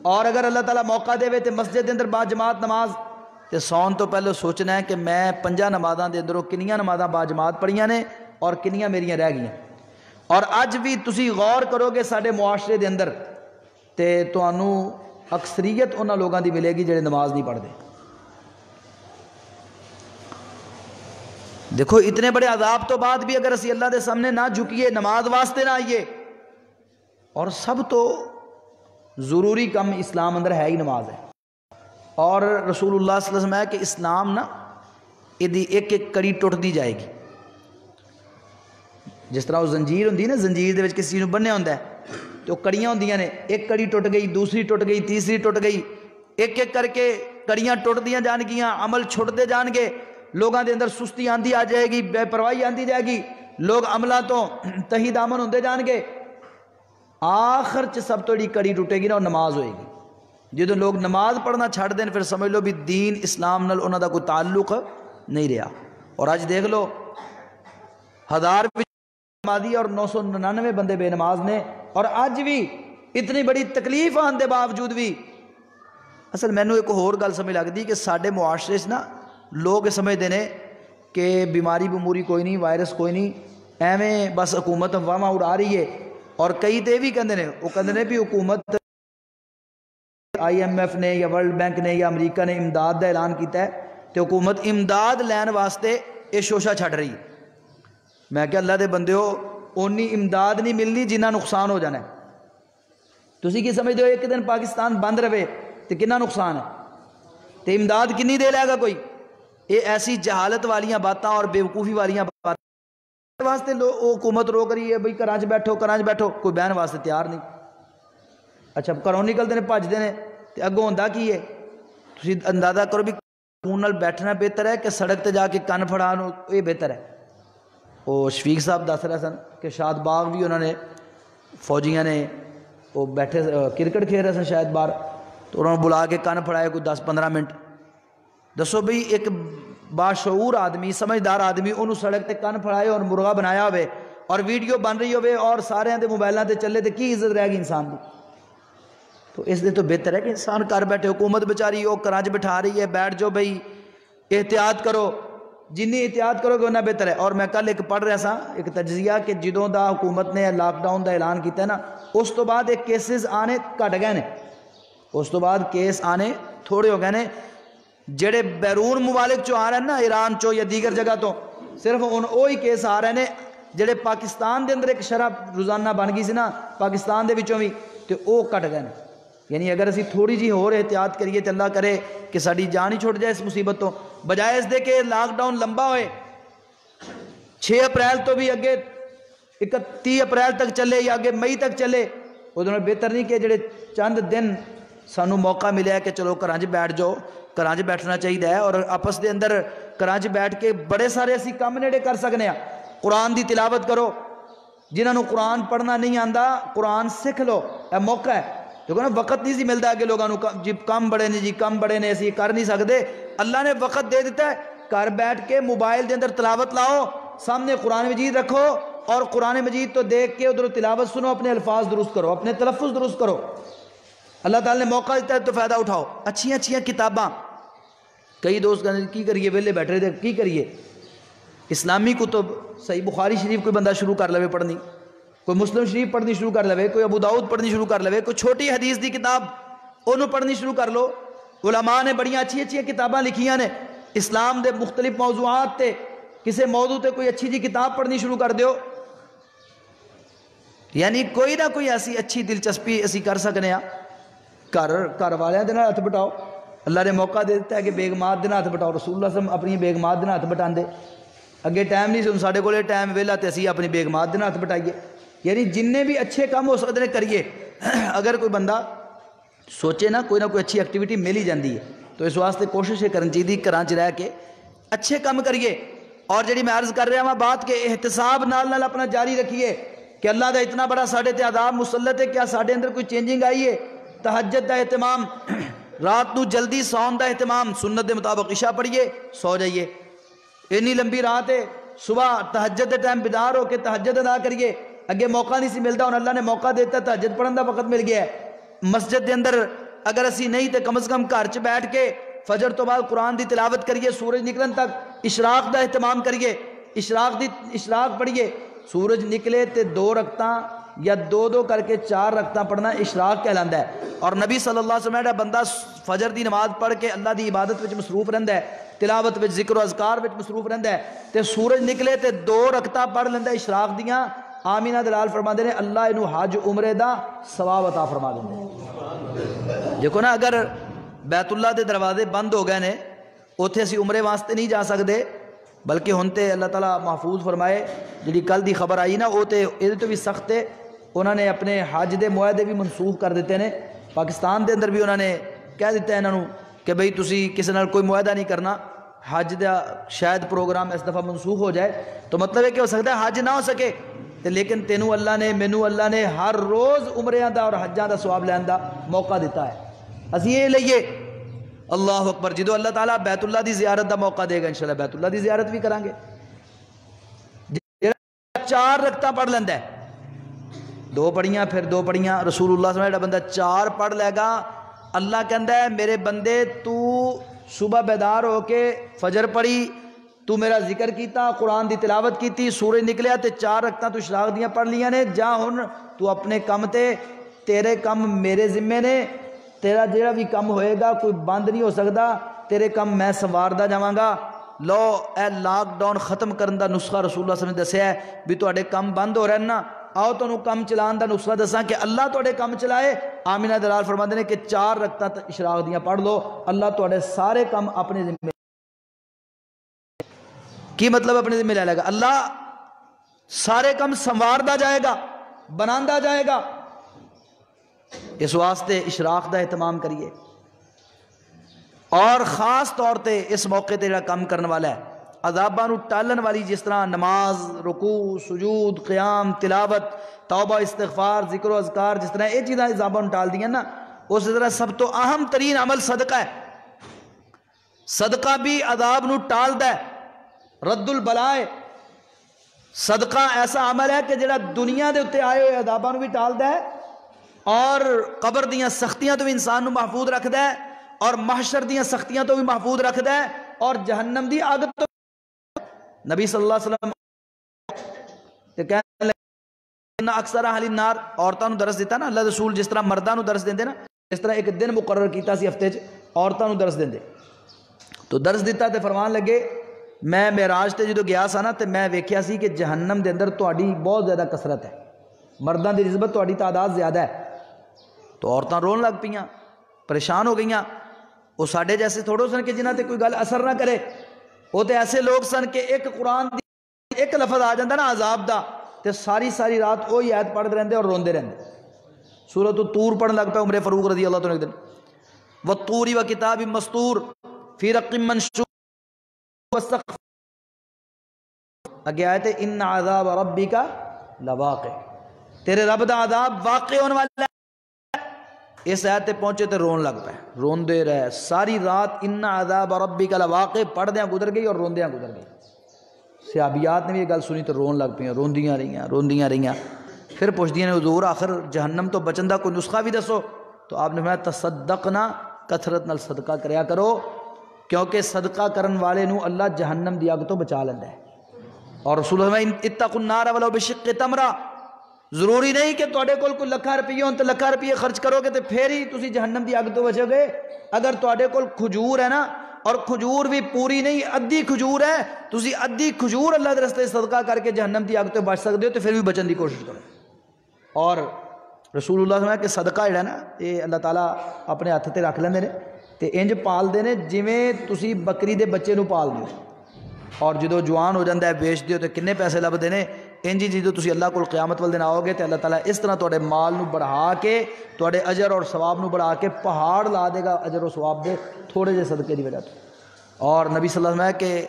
اور اگر اللہ تعالیٰ موقع دے تو مسجد کے اندر با جماعت نماز تے سون تو پہلے سوچنا ہے کہ میں 5 نمازاں دے اندروں کنیاں نمازاں با جماعت پڑھیاں نے اور کنیاں میریاں رہ گئیاں. اور اج بھی تسی غور کرو گے ساڈے معاشرے دے اندر تے تانوں اکثریت انہاں لوگاں دی ملے گی جڑے نماز نہیں پڑھتے. دیکھو اتنے بڑے عذاب تو بعد بھی اگر اسی اللہ دے سامنے نہ جھکیے، نماز واسطے نہ آئیے، اور سب تو ضروری کم اسلام اندر ہے ہی نماز ہے. اور رسول اللہ صلی اللہ علیہ وسلم ہے کہ اسلام نا یہ ایک ایک کڑی ٹوٹتی جائے گی. جس طرح وہ زنجیر ہوندی نا، زنجیر دے وچ کسی چیز نوں بنیا ہوندا ہے تو کڑیاں ہوندیاں نے، ایک کڑی ٹوٹ گئی، دوسری ٹوٹ گئی، تیسری ٹوٹ گئی، ایک ایک کر کے کڑیاں ٹوٹدیاں جان گیاں، عمل چھٹتے جان گے، لوگاں دے اندر سستی آندی آ جائے گی، بے پرواہی آندی جائے گی، لوگ عملاں تو تہی دامن ہوندے جان گے. آخر چ سب تو جڑی کڑی ٹوٹے گی نا وہ نماز ہوئے گی. جدو لوگ نماز پڑھنا چھڑ دین پھر سمجھ لو بھی دین اسلام نال انہاں دا کوئی تعلق نہیں رہا. اور اج دیکھ لو 1000 نمازی اور 999 بندے بے نماز نے، اور اج بھی اتنی بڑی تکلیف آن دے باوجود بھی. اصل مینوں ایک ہور گل سمجھ لگدی کہ ساڈے معاشرے چ نا لوگ سمجھتے ہیں کہ بیماری بموری کوئی نہیں، وائرس کوئی نہیں، ایویں بس حکومت افواਹਾਂ اڑا رہی ہے. اور کئی تے بھی کہندے نے، وہ کہندے نے بھی حکومت IMF نے یا ورلڈ بینک نے یا امریکہ نے امداد دا اعلان کیتا ہے تو حکومت امداد لین واسطے یہ شوشہ چھڑ رہی. میں کہ اللہ دے بندیو اونی امداد نہیں ملنی جنہ نقصان ہو جانا ہے. تسی کی سمجھتے ہو ایک دن پاکستان بند رہے تو کنا نقصان ہے، تو امداد کنی دے لے گا کوئی؟ یہ ایسی جہالت والیاں باتاں اور بیوقوفی والیاں باتاں واسطے حکومت روک رہی ہے بھئی گھراں چ بیٹھو، گھراں چ بیٹھو، کوئی بہن واسطے تیار نہیں. اچھا گھروں نکلتے ہیں بھجتے ہیں تو اگوں ہوندا کی ہے؟ تسی اندازہ کرو بھی خون نال بیٹھنا بہتر ہے کہ سڑک تے جا کے کن پھڑانا یہ بہتر ہے. وہ شفیق صاحب دس رہے سن کہ شاد باغ بھی انہوں نے فوجیاں نے وہ بیٹھے کرکٹ کھیل رہے سن شاید باہر، تو انہوں نے بلا کے کن پھڑائے کوئی 10-15 منٹ. دسو بھئی ایک باشعور آدمی، سمجھدار آدمی انہوں سڑک تے کن پھڑائے اور مرغا بنایا ہوئے اور ویڈیو بن رہی ہوئے اور سارے دے موبائلاں تے چلے تے کی عزت رہے گی انسان دی؟ تو اس لیے تو بہتر ہے کہ انسان گھر بیٹھے. حکومت بیچاری وہ گھراں چ بٹھا رہی ہے، بیٹھ جاؤ بھئی احتیاط کرو، جنی احتیاط کرو گے اتنا بہتر ہے. اور میں کل ایک پڑھ رہا سا ایک تجزیہ کہ جدوں دا حکومت نے لاک ڈاؤن دا اعلان کیتا ہے نا، اس تو بعد ایک کیسز آنے گھٹ گئے نے، اس تو بعد کیس آنے تھوڑے ہو گئے نے. جڑے بیرون ممالک چو آ رہے ہیں نا، ایران چو یا دیگر جگہ تو، صرف وہی کیس آ رہے ہیں جڑے پاکستان دے اندر ایک شرح روزانہ بن گئی سی نا پاکستان دے وچوں بھی، تو وہ گھٹ گئے نے. یعنی اگر اسی تھوڑی جی اور احتیاط کریے تو اللہ کرے کہ ساری جان ہی چھوٹ جائے اس مصیبت تو، بجائے اس دے کہ لاک ڈاؤن لمبا ہوئے 6 اپریل تو بھی اگے 31 اپریل تک چلے یا اگے مئی تک چلے. ادھر بہتر نہیں کہ جڑے چند دن سانو موقع ملے ہے کہ چلو گھراں چ بیٹھ جاؤ، گھراں چ بیٹھنا چاہیے ہے. اور آپس دے اندر گھراں چ بیٹھ کے بڑے سارے اسی کام نیڑے کر سکنے ہیں. قرآن دی تلاوت کرو، جنہاں نو قرآن پڑھنا نہیں آندا قرآن سکھ لو، اے موقع ہے. دیکھو نا وقت نہیں سی ملتا کہ لوگوں جی کم بڑے نے، جی کم بڑے نے، اسی کر نہیں سکتے. اللہ نے وقت دے دیتا ہے، گھر بیٹھ کے موبائل دے اندر تلاوت لاؤ، سامنے قرآن مجید رکھو اور قرآن مجید تو دیکھ کے ادھر تلاوت سنو، اپنے الفاظ درست کرو، اپنے تلفظ درست کرو. اللہ تعالیٰ نے موقع دیتا ہے تو فائدہ اٹھاؤ. اچھیاں کتاباں، کئی دوست کہتے ہیں کی کریے ویلے بیٹھے تھے کی کریے، اسلامی کتب صحیح بخاری شریف کوئی بندہ شروع کر لے پڑھنی، کوئی مسلم شریف پڑھنی شروع کر لے، کوئی ابو داؤد پڑھنی شروع کر لے، کوئی چھوٹی حدیث دی کتاب انہوں پڑھنی شروع کر لو. علماء نے بڑی اچھی کتاباں لکھیاں نے اسلام دے مختلف موضوعات تے، کسے موضوع تے کوئی اچھی جی کتاب پڑھنی شروع کر دیو. یعنی کوئی نہ کوئی ایسی اچھی دلچسپی اسی کر سکنے ہاں. گھر والے دے نال ہاتھ بٹاؤ. اللہ نے موقع دے دیتا ہے کہ بیگمات دے نال ہاتھ بٹاؤ. رسول اللہ صلی اللہ علیہ وسلم اپنی بیگمات دے نال ہاتھ بٹاندے، اگے ٹائم نہیں سی، ساڈے کولے ٹائم ویلا تے اسی اپنی بیگمات دے نال ہاتھ بٹائیے. یعنی جننے بھی اچھے کام ہو سکتے ہیں کریے. اگر کوئی بندہ سوچے نا کوئی نہ کوئی اچھی ایکٹیویٹی مل ہی جاندی ہے تو اس واسطے کوشش کرنی چاہیے گھراں چ رہ کے اچھے کام کریے. اور جڑی میں عرض کر رہا ہوں بات کہ احتساب نال اپنا جاری رکھیے کہ اللہ دا اتنا بڑا ساڈے تے عذاب مسلط ہے، کیا ساڈے اندر کوئی چینجنگ آئی ہے؟ تہجد دا اہتمام، رات نو جلدی سون دا اہتمام، سنت دے مطابق عشاء پڑھیے سو جائیے. اتنی لمبی رات ہے، صبح تہجد دے ٹائم بیدار ہو کے تہجد ادا کریے. اگے موقع نہیں سی ملتا، ہن اللہ نے موقع دیتا، تہجد پڑھن دا وقت مل گیا ہے. مسجد دے اندر اگر اسی نہیں تے کم از کم گھر چ بیٹھ کے فجر تو بعد قرآن دی تلاوت کریے، سورج نکلن تک اشراق دا اہتمام کریے، اشراق پڑھیے. سورج نکلے تے 2 رکعتاں یا 2 کر کے 4 رکعتاں پڑھنا اشراق کہلاندا ہے. اور نبی صلی اللہ علیہ وسلم بندہ فجر دی نماز پڑھ کے اللہ دی عبادت وچ مصروف رہندا ہے تلاوت وچ ذکر و اذکار وچ مصروف رہندا ہے تے سورج نکلے تے 2 رکعتاں پڑھ لیندا اشراق دیاں، آمینہ دلال فرماندے نے اللہ اینو حج عمرے دا ثواب عطا فرما دیندا۔ دیکھو نا اگر بیت اللہ دے دروازے بند ہو گئے نے اوتھے اسی عمرے واسطے نہیں جا سکدے، بلکہ ہن تے اللہ تعالیٰ محفوظ فرمائے جڑی کل دی خبر آئی نا وہ تے یہ تو بھی سخت ہے، انہوں نے اپنے حج دے معاہدے بھی منسوخ کر دیتے ہیں۔ پاکستان دے اندر بھی انہوں نے کہہ دیتا ہے انہوں کہ بھئی تسی کسی نال کوئی معاہدہ نہیں کرنا، حج دا شاید پروگرام اس دفعہ منسوخ ہو جائے، تو مطلب ہے کہ ہو سکتا ہے حج نہ ہو سکے لیکن تینوں اللہ نے مینوں اللہ نے ہر روز عمریاں دا اور حجاں دا ثواب لین دا موقع دیتا ہے، اسی یہ لئیے۔ اللہ اکبر، جدو اللہ تعالیٰ بیت اللہ دی زیارت دا موقع دے گا انشاءاللہ بیت اللہ دی زیارت بھی کریں گے۔ 4 رکعتاں پڑھ لیندہ ہے، 2 پڑھیاں پھر 2 پڑھیاں، رسول اللہ صلی اللہ علیہ وسلم بندہ 4 پڑھ لے گا، اللہ کہندا ہے میرے بندے تو صبح بیدار ہو کے فجر پڑھی، تو میرا ذکر کیتا، قرآن دی تلاوت کیتی، سورج نکلیا تے 4 رکعتاں تو اشراق دیاں پڑھ لیاں نے، جا ہن تو اپنے کم تے، تیرے کم میرے ذمے نے، تیرا جیڑا بھی کم ہوئے گا کوئی بند نہیں ہو سکتا، تیرے کم میں سنواردا جاواں گا۔ لو اے لاک ڈاؤن ختم کرن دا نسخہ رسول اللہ صلی اللہ علیہ وسلم نے دسیا ہے بھی تواڈے کم بند ہو رہے نا، آؤ تانوں کم چلان دا نسخہ دساں کہ اللہ تواڈے کم چلائے۔ آمینہ دلال فرماندے نے کہ 4 رکعتاں اشراق دیاں پڑھ لو، اللہ تواڈے سارے کم اپنے ذمہ، کی مطلب اپنے ذمہ لے لے گا، اللہ سارے کم سنواردا جائے گا، بناندا جائے گا۔ اس واسطے اشراق دا اہتمام کریے، اور خاص طور تے اس موقع تے جڑا کام کرنے والا ہے عذاباں نو ٹالن والی، جس طرح نماز، رکوع، سجود، قیام، تلاوت، توبہ، استغفار، ذکر و اذکار، جس طرح یہ چیزاں عذاباں نو ٹال دیاں نا، اس طرح سب تو اہم ترین عمل صدقہ ہے۔ صدقہ بھی عذاب نو ٹالدا ہے، رد البلائے۔ صدقہ ایسا عمل ہے کہ جڑا دنیا دے اوتے آئے ہوئے عذاباں نو بھی ٹالدا ہے، اور قبر دیاں سختیاں تو بھی انسان نو محفوظ رکھدا ہے، اور محشر دیاں سختیاں تو بھی محفوظ رکھدا ہے، اور جہنم دی آگ تو نبی صلی اللہ علیہ وسلم تے کہنے لگے اکثر اہل النار، عورتاں نو درس دیتا نا اللہ رسول، جس طرح مرداں نو درس دیندے نا، اس طرح ایک دن مقرر کیتا سی ہفتے چ عورتاں نو درس دیندے، تو درس دیتا تے فرمان لگے میں معراج تے جدو گیا سا نا تے میں ویکھیا سی کہ جہنم دے اندر تہاڈی بہت زیادہ کثرت ہے، مرداں دی نسبت تہاڈی تعداد زیادہ ہے۔ تو عورتاں رون لگ پیاں، پریشان ہو گئیاں، وہ ساڈے جیسے تھوڑو سن کہ جنہاں تے کوئی گل اثر نہ کرے، وہ تے ایسے لوگ سن کہ ایک قرآن دی ایک لفظ آ جاندہ نا عذاب دا تے ساری ساری رات وہی آیت پڑھ رہندے اور روندے رہندے۔ سورۃ الطور پڑھن لگ پے عمر فاروق رضی اللہ عنہ ایک دن، والطور وکتاب مسطور فی رق منشور، اگے آیت ہے ان عذاب ربک لواقع، تیرے رب دا عذاب واقع ہونے والا ہے۔ اس آیت تے پہنچے تے رون لگ پے، رون دے رہے ساری رات، ان عذاب ربک لواقع پڑھ دیاں گزر گئی اور روندیاں گزر گئی۔ صحابیات نے بھی یہ گل سنی تو رون لگ پئیاں، روندیاں رہیاں، پھر پوچھدیاں نے حضور آخر جہنم تو بچن دا کوئی نسخہ بھی دسو، تو آپ نے فرمایا تصدقنا، کثرت نال صدقہ کریا کرو، کیونکہ صدقہ کرن والے نو اللہ جہنم دی اگ تو بچا لیندا ہے۔ اور رسول اللہ نے اتقوا النار ولو بشق تمرہ، ضروری نہیں کہ تواڈے کول کوئی لکھاں روپیے ہون تے لکھاں روپیے خرچ کرو گے تے پھر ہی تسی جہنم دی اگ تو بچو گے۔ اگر تواڈے کول کھجور ہے نا، اور کھجور بھی پوری نہیں ادھی کھجور ہے، تسی ادھی کھجور اللہ دے رستے صدقہ کر کے جہنم دی اگ تو بچ سکدے ہو، تو پھر بھی بچن دی کوشش کرو۔ اور رسول اللہ صلی اللہ علیہ وسلم کہ صدقہ جڑا نا یہ اللہ تعالیٰ اپنے ہاتھ تے رکھ لیندے نے تے انج پال دے نے جویں تسی بکری دے بچے نو پال دیو، اور جدو جوان ہو جاندہ ہے بیچ دیو تو کنے پیسے لب دینے، انجی جدو تسی اللہ کو قیامت والدین آؤ گے تو اللہ تعالیٰ اس طرح توڑے مال نو بڑھا کے، توڑے اجر اور ثواب نو بڑھا کے پہاڑ لا دے گا اجر و ثواب دے تھوڑے جے صدقے دی وجہ تو۔ اور نبی صلی اللہ علیہ وسلم کہ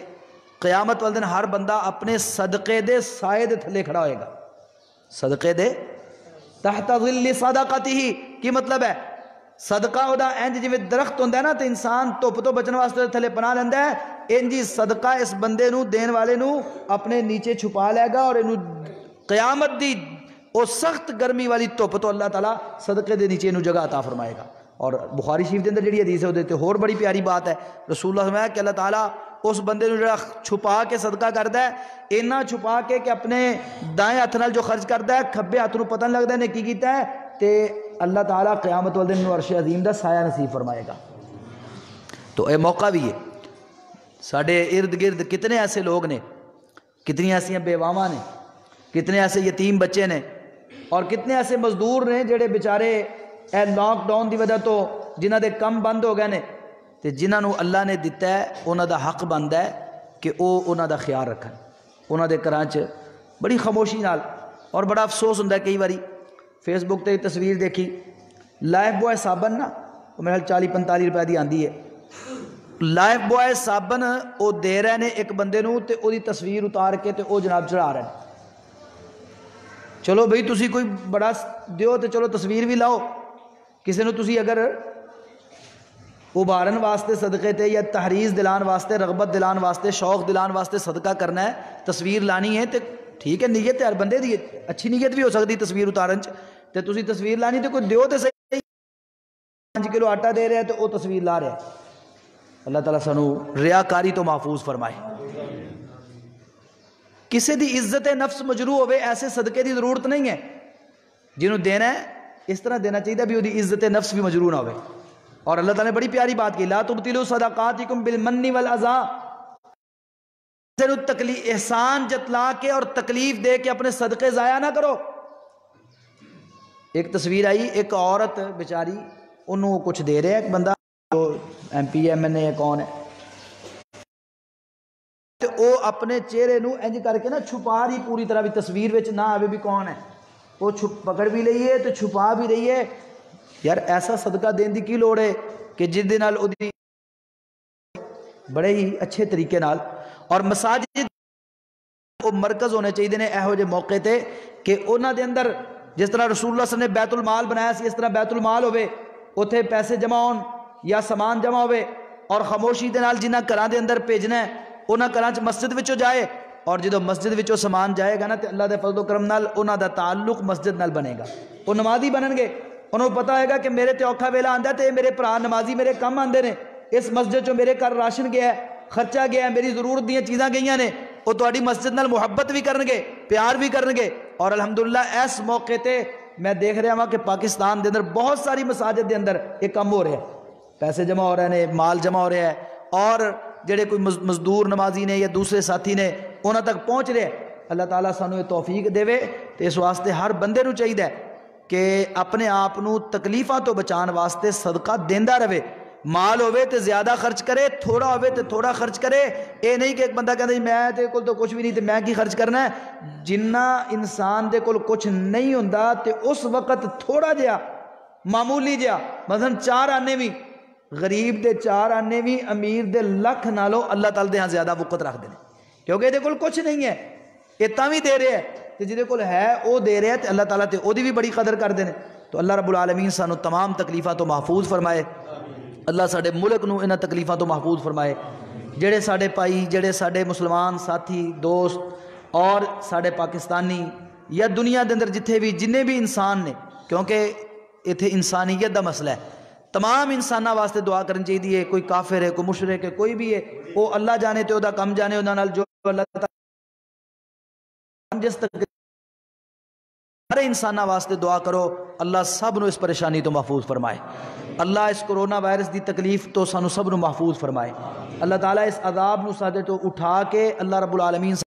قیامت والدین ہر بندہ اپنے صدقے دے سائے دے تھلے کھڑا ہوئے گا، صدقے دے تحت ظل صدقتہ کی مطلب ہے صدقہ ہودا انج جویں درخت ہوندا ہے نا تے انسان دھوپ تو بچن واسطے تھلے پناہ لیندا ہے، انجی صدقہ اس بندے نو دین والے نو اپنے نیچے چھپا لے گا، اور انو قیامت دی او سخت گرمی والی دھوپ تو اللہ تعالیٰ صدقے دے نیچے انو جگہ عطا فرمائے گا۔ اور بخاری شریف دے اندر جڑی حدیث ہے وہ تے اور بڑی پیاری بات ہے، رسول اللہ فرمایا کہ اللہ تعالیٰ اس بندے نو جڑا چھپا کے صدقہ کردا ہے، اینا چھپا کے کہ اپنے دائیں ہاتھ نال جو خرچ کردا ہے کھبے ہاتھ نو پتہ نہیں لگدا نے کی کیتا ہے، تے اللہ تعالیٰ قیامت والدین نو عرش عظیم دا سایہ نصیب فرمائے گا۔ تو اے موقع بھی ہے، ساڈے ارد گرد کتنے ایسے لوگ نے، کتنی ایسی بیواواں نے، کتنے ایسے یتیم بچے نے، اور کتنے ایسے مزدور نے جڑے بیچارے اے لاک ڈاؤن دی وجہ تو جنہاں دے کم بند ہو گئے نے، تے جنہاں نو اللہ نے دتا ہے انہاں دا حق بندا ہے کہ او انہاں دا خیال رکھن. انہاں دے گھراں چ بڑی خاموشی نال، اور بڑا افسوس ہوندا ہے کئی واری فیس بک تے تصویر دیکھی، لائف بوائے صابن نا میرے 40-45 روپے دی آندی ہے، لائف بوائے صابن او دے رہے نے ایک بندے نو تے او دی تصویر اتار کے تے او جناب چڑھا رہے ہیں. چلو بھئی تسی کوئی بڑا دیو تے چلو تصویر بھی لاؤ، کسی نو تسی اگر ابھارن واسطے صدقے تے یا تحریض دلان واسطے، رغبت دلان واسطے، شوق دلان واسطے صدقہ کرنا ہے، تصویر لانی ہے تے ٹھیک ہے، نیت ہر بندے دی اچھی نیت بھی ہو سکتی تصویر اتارن چ، تے تسی تصویر لانی تے کوئی دیو تے صحیح 5 کلو آٹا دے رہا ہے تے او تصویر لا رہا ہے. اللہ تعالیٰ سانو ریاکاری تو محفوظ فرمائے. کسی دی عزت نفس مجروح ہوئے ایسے صدقے دی ضرورت نہیں ہے، جنہوں دینا ہے اس طرح دینا چاہیے بھی وہ عزت نفس بھی مجروح نہ ہوئے. اور اللہ تعالیٰ نے بڑی پیاری بات کی، لا تبطلوا صدقاتکم بالمن والعذا، احسان جتلا کے اور تکلیف دے کے اپنے صدقے ضائع نہ کرو. ایک تصویر آئی، ایک عورت بیچاری انہوں کچھ دے رہے ہیں، ایک بندہ ایم پی ایم این اے کون ہے، تو وہ اپنے چہرے نو انج کر کے نا چھپا رہی پوری طرح بھی تصویر وچ نہ آوے بھی کون ہے، وہ پکڑ بھی لئی ہے تو چھپا بھی رہی ہے. یار ایسا صدقہ دین دی کی لوڑ ہے کہ جس دے نال اودی بڑے ہی اچھے طریقے نال. اور مساجد وہ مرکز ہونے چاہیے نے ایہو جے موقع تے کہ انہاں دے اندر جس طرح رسول اللہ صلی اللہ علیہ وسلم نے بیت المال بنایا سی، اس طرح بیت المال ہوئے، اتھے پیسے جمع ہون یا سامان جمع ہوئے، اور خاموشی دے نال جنہاں گھراں دے اندر بھیجنا ہے انہاں گھراں چ مسجد وچوں جائے، اور جدوں مسجد وچوں سامان جائے گا نا تے اللہ دے فضل و کرم نال انہاں دا تعلق مسجد نال بنے گا. وہ نمازی بنن گے، انہوں پتہ ہوئے گا کہ میرے تے اوکھا ویلا آندا ہے تے میرے بھرا نمازی میرے کم آندے نے، اس مسجد چوں میرے گھر راشن گیا ہے، خرچہ گیا ہے، میری ضرورت دیاں چیزاں گئیاں نے، وہ تہاڈی مسجد نال محبت بھی کرنگے، پیار بھی کرنگے. اور الحمدللہ اس موقع تے میں دیکھ رہا ہوں کہ پاکستان دے اندر بہت ساری مساجد دے اندر یہ کام ہو رہا ہے، پیسے جمع ہو رہے ہیں، مال جمع ہو رہا ہے، اور جڑے کوئی مزدور نمازی نے یا دوسرے ساتھی نے انہاں تک پہنچ رہے ہیں. اللہ تعالیٰ سانو یہ توفیق دے تے اس واسطے ہر بندے نو چاہیے کہ اپنے آپ نو تکلیفاں تو بچان واسطے صدقہ دیندا رہے. مال ہوئے تے زیادہ خرچ کرے، تھوڑا ہوئے تے تھوڑا خرچ کرے. اے نہیں کہ ایک بندہ کہتا جی میں تے کول تو کچھ بھی نہیں تے میں کی خرچ کرنا ہے. جنہ انسان دے کول کچھ نہیں ہوندا تے اس وقت تھوڑا جہا معمولی جہا مثلا 4 آنے بھی غریب دے 4 آنے بھی امیر دے لکھ نالوں اللہ تعالیٰ دے ہاں زیادہ وقت رکھ دینے، کیونکہ یہ دے کول کچھ نہیں ہے، یہ تاں بھی دے رہے ہیں تے جدے کول ہے او دے رہے ہیں تے اللہ تعالیٰ تے او دی بھی بڑی قدر کر دینے. تو اللہ رب العالمین سانو تمام تکلیفاں تو محفوظ فرمائے. اللہ ساڑے ملک نو انہاں تکلیفاں تو محفوظ فرمائے. جڑے ساڑے پائی، جڑے ساڑے مسلمان ساتھی دوست اور ساڑے پاکستانی یا دنیا دے اندر جتھے بھی جنہیں بھی انسان نے، کیونکہ ایتھے انسانیت دا مسئلہ ہے، تمام انسانہ واسطے دعا کرنی چاہیے. کوئی کافر ہے، کوئی مشرک ہے، کوئی بھی ہے، وہ اللہ جانے تے او دا کم جانے، انہاں نال جو اللہ تعالیٰ جس تک ہر انسانہ واسطے دعا کرو اللہ سب نو اس پریشانی تو محفوظ فرمائے. اللہ اس کرونا وائرس دی تکلیف تو سانو سب نو محفوظ فرمائے. اللہ تعالیٰ اس عذاب نو ساڈے تو اٹھا کے اللہ رب العالمین